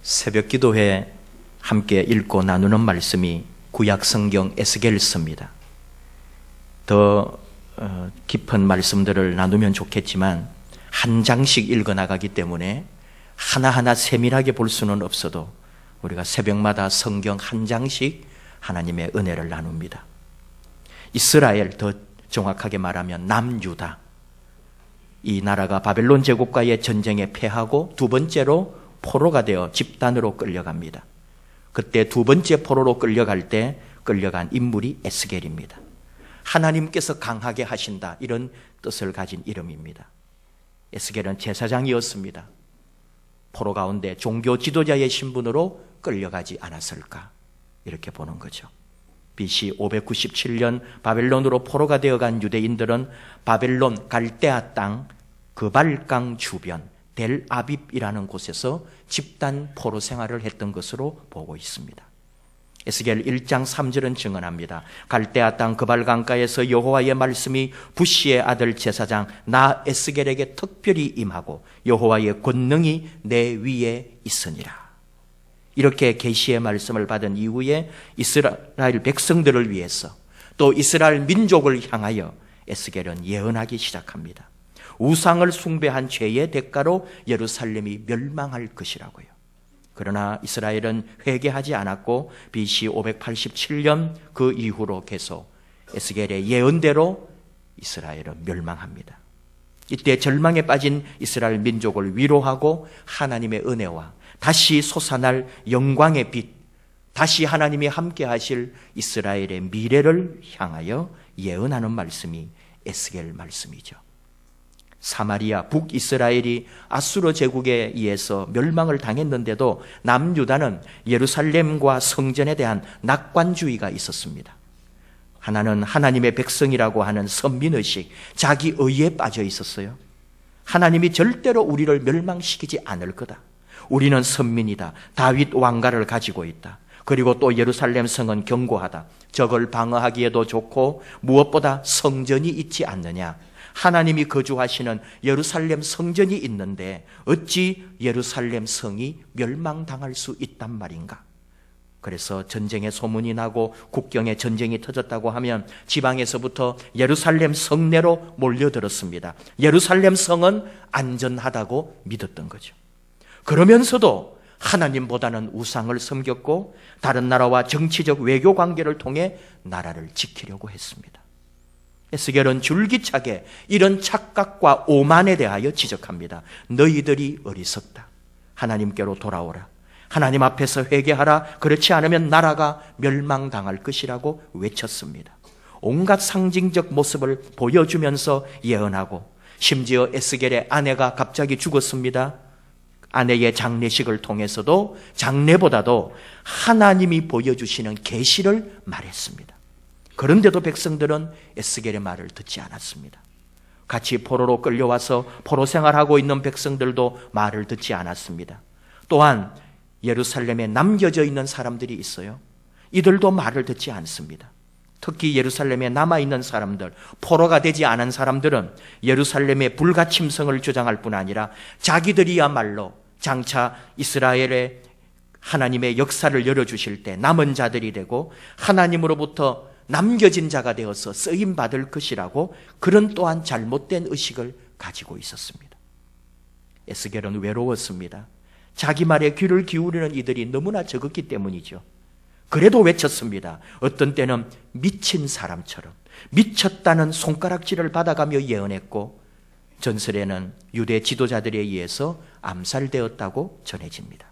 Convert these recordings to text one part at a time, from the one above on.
새벽 기도회 함께 읽고 나누는 말씀이 구약 성경 에스겔서입니다. 더 깊은 말씀들을 나누면 좋겠지만 한 장씩 읽어 나가기 때문에 하나하나 세밀하게 볼 수는 없어도 우리가 새벽마다 성경 한 장씩 하나님의 은혜를 나눕니다. 이스라엘, 더 정확하게 말하면 남유다, 이 나라가 바벨론 제국과의 전쟁에 패하고 두 번째로 포로가 되어 집단으로 끌려갑니다. 그때 두 번째 포로로 끌려갈 때 끌려간 인물이 에스겔입니다. 하나님께서 강하게 하신다, 이런 뜻을 가진 이름입니다. 에스겔은 제사장이었습니다. 포로 가운데 종교 지도자의 신분으로 끌려가지 않았을까, 이렇게 보는 거죠. BC 597년 바벨론으로 포로가 되어간 유대인들은 바벨론 갈대아 땅 그발강 주변 델 아빕이라는 곳에서 집단 포로 생활을 했던 것으로 보고 있습니다. 에스겔 1장 3절은 증언합니다. 갈대아 땅 그발강가에서 여호와의 말씀이 부시의 아들 제사장 나 에스겔에게 특별히 임하고 여호와의 권능이 내 위에 있으니라. 이렇게 계시의 말씀을 받은 이후에 이스라엘 백성들을 위해서 또 이스라엘 민족을 향하여 에스겔은 예언하기 시작합니다. 우상을 숭배한 죄의 대가로 예루살렘이 멸망할 것이라고요. 그러나 이스라엘은 회개하지 않았고 BC 587년 그 이후로 계속 에스겔의 예언대로 이스라엘은 멸망합니다. 이때 절망에 빠진 이스라엘 민족을 위로하고 하나님의 은혜와 다시 솟아날 영광의 빛, 다시 하나님이 함께 하실 이스라엘의 미래를 향하여 예언하는 말씀이 에스겔 말씀이죠. 사마리아 북이스라엘이 아수르 제국에 의해서 멸망을 당했는데도 남유다는 예루살렘과 성전에 대한 낙관주의가 있었습니다. 하나는 하나님의 백성이라고 하는 선민의식, 자기 의에 빠져 있었어요. 하나님이 절대로 우리를 멸망시키지 않을 거다. 우리는 선민이다. 다윗 왕가를 가지고 있다. 그리고 또 예루살렘 성은 견고하다. 적을 방어하기에도 좋고 무엇보다 성전이 있지 않느냐. 하나님이 거주하시는 예루살렘 성전이 있는데 어찌 예루살렘 성이 멸망당할 수 있단 말인가? 그래서 전쟁의 소문이 나고 국경에 전쟁이 터졌다고 하면 지방에서부터 예루살렘 성내로 몰려들었습니다. 예루살렘 성은 안전하다고 믿었던 거죠. 그러면서도 하나님보다는 우상을 섬겼고 다른 나라와 정치적 외교 관계를 통해 나라를 지키려고 했습니다. 에스겔은 줄기차게 이런 착각과 오만에 대하여 지적합니다. 너희들이 어리석다. 하나님께로 돌아오라. 하나님 앞에서 회개하라. 그렇지 않으면 나라가 멸망당할 것이라고 외쳤습니다. 온갖 상징적 모습을 보여주면서 예언하고, 심지어 에스겔의 아내가 갑자기 죽었습니다. 아내의 장례식을 통해서도 장례보다도 하나님이 보여주시는 계시를 말했습니다. 그런데도 백성들은 에스겔의 말을 듣지 않았습니다. 같이 포로로 끌려와서 포로 생활하고 있는 백성들도 말을 듣지 않았습니다. 또한 예루살렘에 남겨져 있는 사람들이 있어요. 이들도 말을 듣지 않습니다. 특히 예루살렘에 남아있는 사람들, 포로가 되지 않은 사람들은 예루살렘의 불가침성을 주장할 뿐 아니라 자기들이야말로 장차 이스라엘의 하나님의 역사를 열어주실 때 남은 자들이 되고 하나님으로부터 남겨진 자가 되어서 쓰임받을 것이라고 그런 또한 잘못된 의식을 가지고 있었습니다. 에스겔은 외로웠습니다. 자기 말에 귀를 기울이는 이들이 너무나 적었기 때문이죠. 그래도 외쳤습니다. 어떤 때는 미친 사람처럼 미쳤다는 손가락질을 받아가며 예언했고 전설에는 유대 지도자들에 의해서 암살되었다고 전해집니다.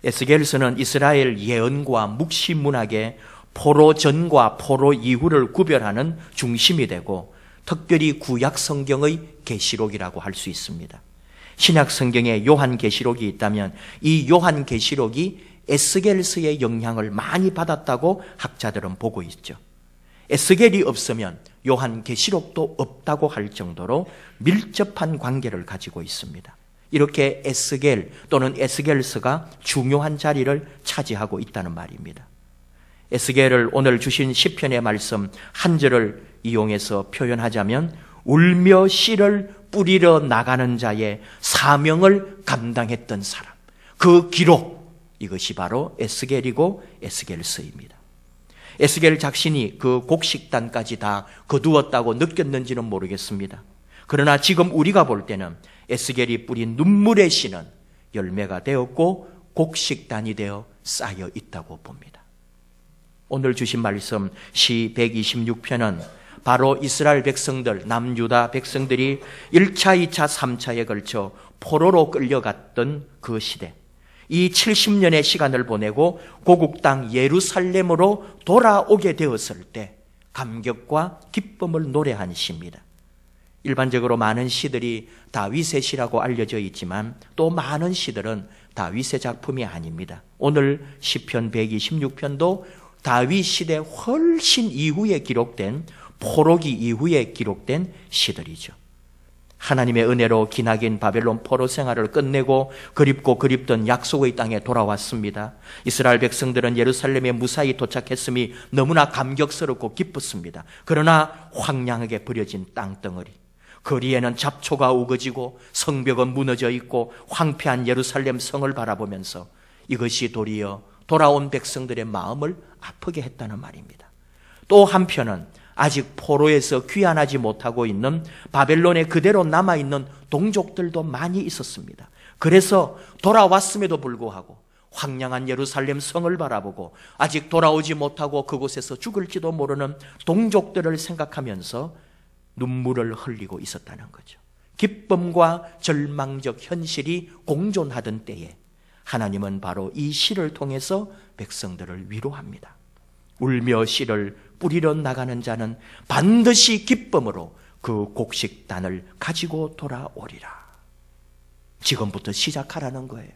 에스겔서는 이스라엘 예언과 묵시 문학의 포로 전과 포로 이후를 구별하는 중심이 되고 특별히 구약 성경의 계시록이라고 할 수 있습니다. 신약 성경에 요한 계시록이 있다면 이 요한 계시록이 에스겔서의 영향을 많이 받았다고 학자들은 보고 있죠. 에스겔이 없으면 요한 계시록도 없다고 할 정도로 밀접한 관계를 가지고 있습니다. 이렇게 에스겔 또는 에스겔서가 중요한 자리를 차지하고 있다는 말입니다. 에스겔을 오늘 주신 시편의 말씀 한 절을 이용해서 표현하자면 울며 씨를 뿌리러 나가는 자의 사명을 감당했던 사람, 그 기록, 이것이 바로 에스겔이고 에스겔서입니다. 에스겔 자신이 그 곡식단까지 다 거두었다고 느꼈는지는 모르겠습니다. 그러나 지금 우리가 볼 때는 에스겔이 뿌린 눈물의 씨는 열매가 되었고 곡식단이 되어 쌓여 있다고 봅니다. 오늘 주신 말씀 시 126편은 바로 이스라엘 백성들, 남유다 백성들이 1차, 2차, 3차에 걸쳐 포로로 끌려갔던 그 시대, 이 70년의 시간을 보내고 고국 땅 예루살렘으로 돌아오게 되었을 때 감격과 기쁨을 노래한 시입니다. 일반적으로 많은 시들이 다윗의 시라고 알려져 있지만 또 많은 시들은 다윗의 작품이 아닙니다. 오늘 시편 126편도 다윗 시대 훨씬 이후에 기록된, 포로기 이후에 기록된 시들이죠. 하나님의 은혜로 기나긴 바벨론 포로 생활을 끝내고 그립고 그립던 약속의 땅에 돌아왔습니다. 이스라엘 백성들은 예루살렘에 무사히 도착했음이 너무나 감격스럽고 기뻤습니다. 그러나 황량하게 버려진 땅덩어리, 거리에는 잡초가 우거지고 성벽은 무너져 있고 황폐한 예루살렘 성을 바라보면서 이것이 도리어 돌아온 백성들의 마음을 아프게 했다는 말입니다. 또 한편은 아직 포로에서 귀환하지 못하고 있는 바벨론에 그대로 남아있는 동족들도 많이 있었습니다. 그래서 돌아왔음에도 불구하고 황량한 예루살렘 성을 바라보고 아직 돌아오지 못하고 그곳에서 죽을지도 모르는 동족들을 생각하면서 눈물을 흘리고 있었다는 거죠. 기쁨과 절망적 현실이 공존하던 때에 하나님은 바로 이 시를 통해서 백성들을 위로합니다. 울며 씨를 뿌리러 나가는 자는 반드시 기쁨으로 그 곡식단을 가지고 돌아오리라. 지금부터 시작하라는 거예요.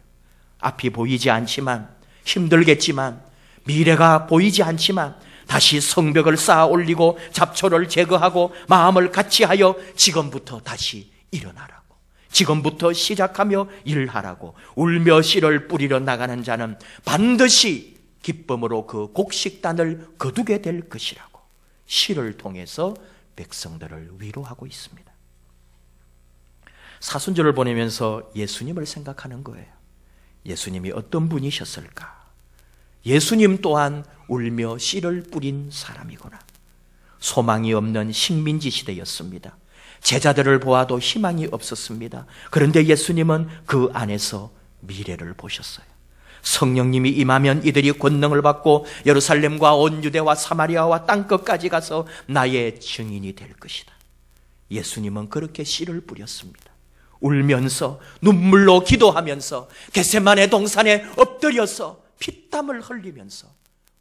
앞이 보이지 않지만, 힘들겠지만, 미래가 보이지 않지만 다시 성벽을 쌓아 올리고 잡초를 제거하고 마음을 같이하여 지금부터 다시 일어나라고, 지금부터 시작하며 일하라고, 울며 씨를 뿌리러 나가는 자는 반드시 기쁨으로 그 곡식단을 거두게 될 것이라고 시를 통해서 백성들을 위로하고 있습니다. 사순절을 보내면서 예수님을 생각하는 거예요. 예수님이 어떤 분이셨을까? 예수님 또한 울며 씨를 뿌린 사람이구나. 소망이 없는 식민지 시대였습니다. 제자들을 보아도 희망이 없었습니다. 그런데 예수님은 그 안에서 미래를 보셨어요. 성령님이 임하면 이들이 권능을 받고 예루살렘과 온 유대와 사마리아와 땅끝까지 가서 나의 증인이 될 것이다. 예수님은 그렇게 씨를 뿌렸습니다. 울면서 눈물로 기도하면서 겟세마네 동산에 엎드려서 피땀을 흘리면서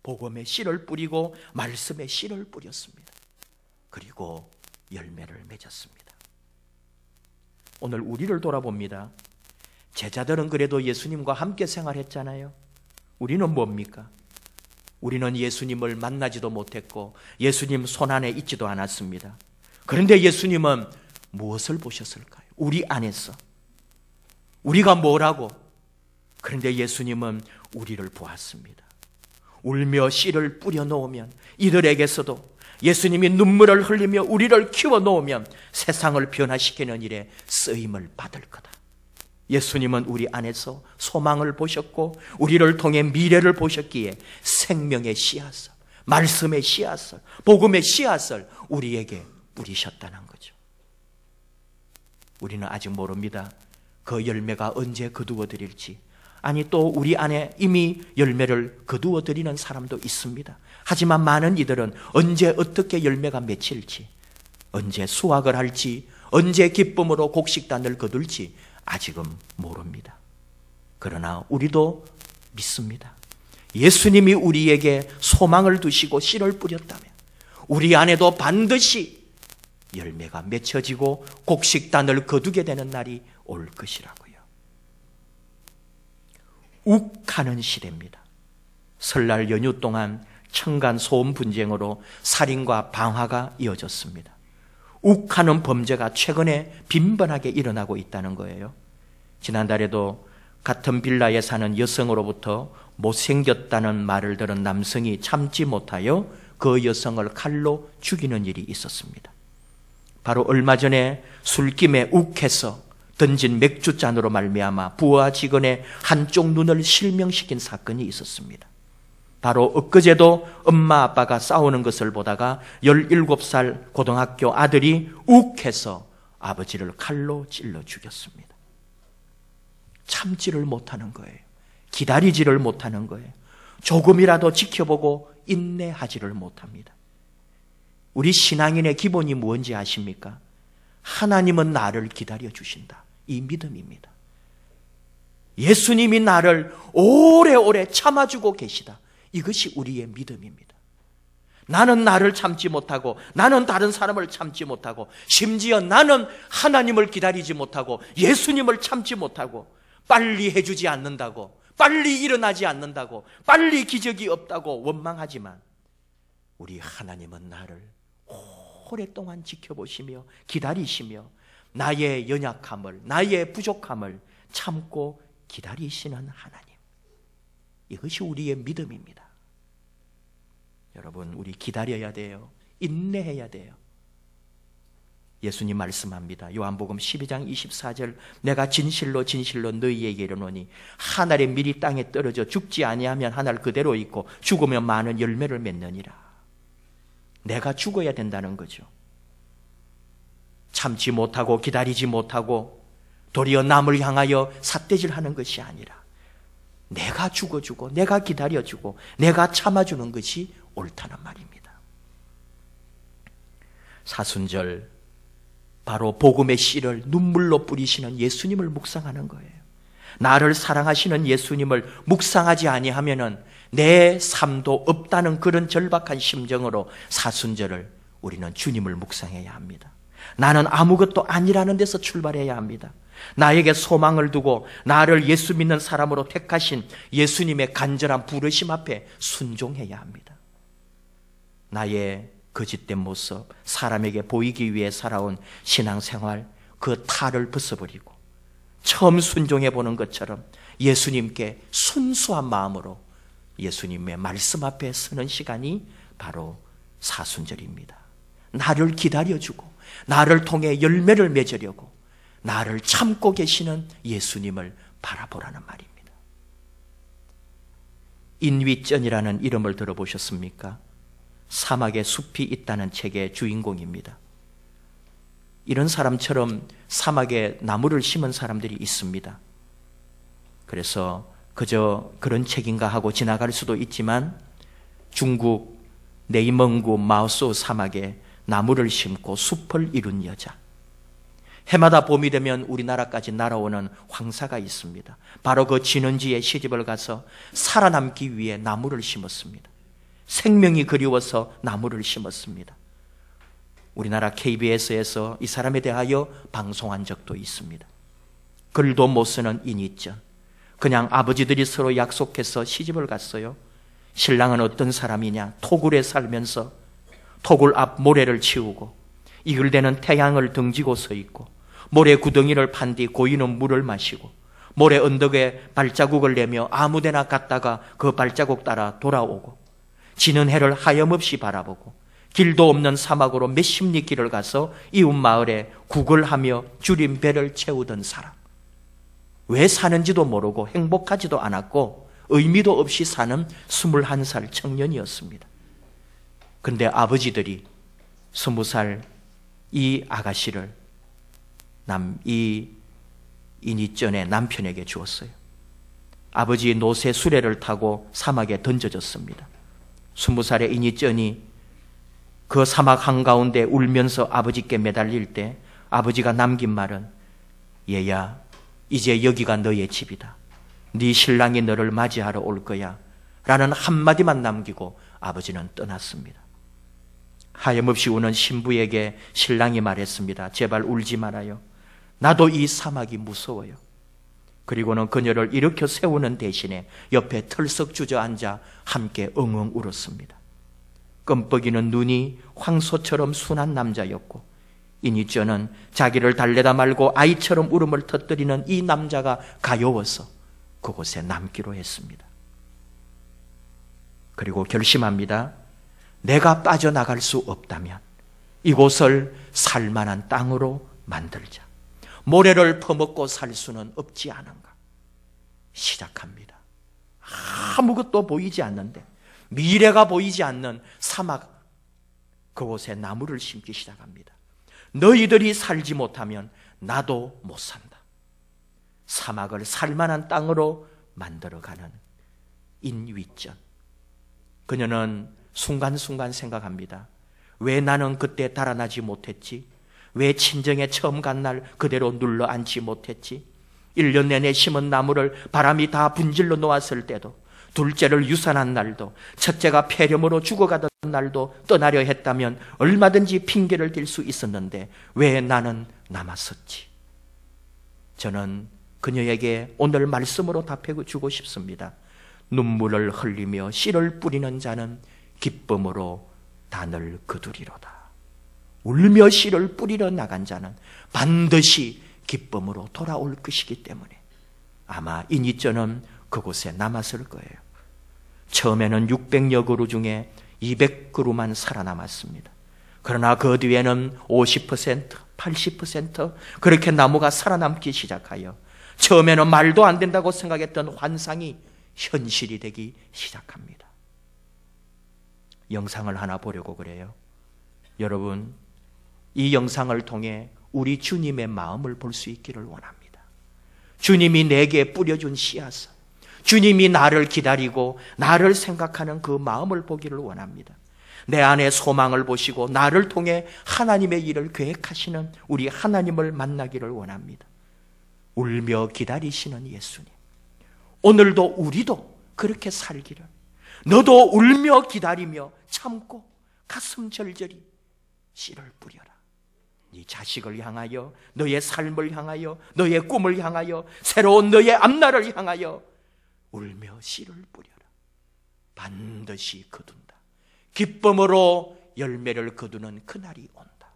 복음의 씨를 뿌리고 말씀의 씨를 뿌렸습니다. 그리고 열매를 맺었습니다. 오늘 우리를 돌아봅니다. 제자들은 그래도 예수님과 함께 생활했잖아요. 우리는 뭡니까? 우리는 예수님을 만나지도 못했고 예수님 손안에 있지도 않았습니다. 그런데 예수님은 무엇을 보셨을까요? 우리 안에서. 우리가 뭐라고? 그런데 예수님은 우리를 보았습니다. 울며 씨를 뿌려 놓으면 이들에게서도 예수님이 눈물을 흘리며 우리를 키워 놓으면 세상을 변화시키는 일에 쓰임을 받을 거다. 예수님은 우리 안에서 소망을 보셨고 우리를 통해 미래를 보셨기에 생명의 씨앗을, 말씀의 씨앗을, 복음의 씨앗을 우리에게 뿌리셨다는 거죠. 우리는 아직 모릅니다. 그 열매가 언제 거두어 드릴지. 아니 또 우리 안에 이미 열매를 거두어 드리는 사람도 있습니다. 하지만 많은 이들은 언제 어떻게 열매가 맺힐지, 언제 수확을 할지, 언제 기쁨으로 곡식단을 거둘지 아직은 모릅니다. 그러나 우리도 믿습니다. 예수님이 우리에게 소망을 두시고 씨를 뿌렸다면 우리 안에도 반드시 열매가 맺혀지고 곡식단을 거두게 되는 날이 올 것이라고요. 욱하는 시대입니다. 설날 연휴 동안 층간 소음 분쟁으로 살인과 방화가 이어졌습니다. 욱하는 범죄가 최근에 빈번하게 일어나고 있다는 거예요. 지난달에도 같은 빌라에 사는 여성으로부터 못생겼다는 말을 들은 남성이 참지 못하여 그 여성을 칼로 죽이는 일이 있었습니다. 바로 얼마 전에 술김에 욱해서 던진 맥주잔으로 말미암아 부하 직원의 한쪽 눈을 실명시킨 사건이 있었습니다. 바로 엊그제도 엄마 아빠가 싸우는 것을 보다가 17살 고등학교 아들이 욱해서 아버지를 칼로 찔러 죽였습니다. 참지를 못하는 거예요. 기다리지를 못하는 거예요. 조금이라도 지켜보고 인내하지를 못합니다. 우리 신앙인의 기본이 뭔지 아십니까? 하나님은 나를 기다려 주신다. 이 믿음입니다. 예수님이 나를 오래오래 참아주고 계시다. 이것이 우리의 믿음입니다. 나는 나를 참지 못하고, 나는 다른 사람을 참지 못하고, 심지어 나는 하나님을 기다리지 못하고, 예수님을 참지 못하고, 빨리 해주지 않는다고, 빨리 일어나지 않는다고, 빨리 기적이 없다고 원망하지만, 우리 하나님은 나를 오랫동안 지켜보시며 기다리시며 나의 연약함을, 나의 부족함을 참고 기다리시는 하나님. 이것이 우리의 믿음입니다. 여러분, 우리 기다려야 돼요. 인내해야 돼요. 예수님 말씀합니다. 요한복음 12장 24절, 내가 진실로 진실로 너희에게 이르노니 한 알의 밀이 땅에 떨어져 죽지 아니하면 한 알 그대로 있고 죽으면 많은 열매를 맺느니라. 내가 죽어야 된다는 거죠. 참지 못하고 기다리지 못하고 도리어 남을 향하여 삿대질하는 것이 아니라 내가 죽어주고 내가 기다려주고 내가 참아주는 것이 옳다는 말입니다. 사순절, 바로 복음의 씨를 눈물로 뿌리시는 예수님을 묵상하는 거예요. 나를 사랑하시는 예수님을 묵상하지 아니하면은 내 삶도 없다는 그런 절박한 심정으로 사순절을 우리는 주님을 묵상해야 합니다. 나는 아무것도 아니라는 데서 출발해야 합니다. 나에게 소망을 두고 나를 예수 믿는 사람으로 택하신 예수님의 간절한 부르심 앞에 순종해야 합니다. 나의 거짓된 모습, 사람에게 보이기 위해 살아온 신앙생활, 그 탈을 벗어버리고 처음 순종해 보는 것처럼 예수님께 순수한 마음으로 예수님의 말씀 앞에 서는 시간이 바로 사순절입니다. 나를 기다려주고 나를 통해 열매를 맺으려고 나를 참고 계시는 예수님을 바라보라는 말입니다. 인위전이라는 이름을 들어보셨습니까? 사막에 숲이 있다는 책의 주인공입니다. 이런 사람처럼 사막에 나무를 심은 사람들이 있습니다. 그래서 그저 그런 책인가 하고 지나갈 수도 있지만 중국 네이멍구 마오소 사막에 나무를 심고 숲을 이룬 여자, 해마다 봄이 되면 우리나라까지 날아오는 황사가 있습니다. 바로 그 진원지에 시집을 가서 살아남기 위해 나무를 심었습니다. 생명이 그리워서 나무를 심었습니다. 우리나라 KBS에서 이 사람에 대하여 방송한 적도 있습니다. 글도 못 쓰는 인위전. 그냥 아버지들이 서로 약속해서 시집을 갔어요. 신랑은 어떤 사람이냐? 토굴에 살면서 토굴 앞 모래를 치우고 이글대는 태양을 등지고 서 있고 모래 구덩이를 판 뒤 고이는 물을 마시고 모래 언덕에 발자국을 내며 아무데나 갔다가 그 발자국 따라 돌아오고 지는 해를 하염없이 바라보고 길도 없는 사막으로 몇십 리 길을 가서 이웃 마을에 국을 하며 줄인 배를 채우던 사람. 왜 사는지도 모르고 행복하지도 않았고 의미도 없이 사는 21살 청년이었습니다. 근데 아버지들이 20살 이 아가씨를 이 인위전의 남편에게 주었어요. 아버지 노새 수레를 타고 사막에 던져졌습니다. 20살의 인위전이 그 사막 한가운데 울면서 아버지께 매달릴 때 아버지가 남긴 말은, 얘야, 이제 여기가 너의 집이다. 네 신랑이 너를 맞이하러 올 거야. 라는 한마디만 남기고 아버지는 떠났습니다. 하염없이 우는 신부에게 신랑이 말했습니다. 제발 울지 말아요. 나도 이 사막이 무서워요. 그리고는 그녀를 일으켜 세우는 대신에 옆에 털썩 주저앉아 함께 엉엉 울었습니다. 끔뻑이는 눈이 황소처럼 순한 남자였고 인위전은 자기를 달래다 말고 아이처럼 울음을 터뜨리는 이 남자가 가여워서 그곳에 남기로 했습니다. 그리고 결심합니다. 내가 빠져나갈 수 없다면 이곳을 살만한 땅으로 만들자. 모래를 퍼먹고 살 수는 없지 않은가? 시작합니다. 아무것도 보이지 않는데, 미래가 보이지 않는 사막, 그곳에 나무를 심기 시작합니다. 너희들이 살지 못하면 나도 못 산다. 사막을 살만한 땅으로 만들어가는 인위전. 그녀는 순간순간 생각합니다. 왜 나는 그때 달아나지 못했지? 왜 친정에 처음 간 날 그대로 눌러 앉지 못했지? 1년 내내 심은 나무를 바람이 다 분질러 놓았을 때도, 둘째를 유산한 날도, 첫째가 폐렴으로 죽어가던 날도 떠나려 했다면 얼마든지 핑계를 댈 수 있었는데 왜 나는 남았었지? 저는 그녀에게 오늘 말씀으로 답해 주고 싶습니다. 눈물을 흘리며 씨를 뿌리는 자는 기쁨으로 단을 거두리로다. 울며 씨를 뿌리러 나간 자는 반드시 기쁨으로 돌아올 것이기 때문에 아마 인위전은 그곳에 남았을 거예요. 처음에는 600여 그루 중에 200그루만 살아남았습니다. 그러나 그 뒤에는 50%, 80% 그렇게 나무가 살아남기 시작하여 처음에는 말도 안 된다고 생각했던 환상이 현실이 되기 시작합니다. 영상을 하나 보려고 그래요. 여러분, 이 영상을 통해 우리 주님의 마음을 볼 수 있기를 원합니다. 주님이 내게 뿌려준 씨앗을, 주님이 나를 기다리고 나를 생각하는 그 마음을 보기를 원합니다. 내 안에 소망을 보시고 나를 통해 하나님의 일을 계획하시는 우리 하나님을 만나기를 원합니다. 울며 기다리시는 예수님, 오늘도 우리도 그렇게 살기를, 너도 울며 기다리며 참고 가슴 절절히 씨를 뿌려라. 네 자식을 향하여, 너의 삶을 향하여, 너의 꿈을 향하여, 새로운 너의 앞날을 향하여 울며 씨를 뿌려라. 반드시 거둔다. 기쁨으로 열매를 거두는 그날이 온다.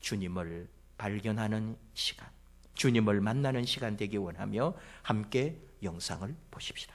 주님을 발견하는 시간, 주님을 만나는 시간 되기 원하며 함께 영상을 보십시다.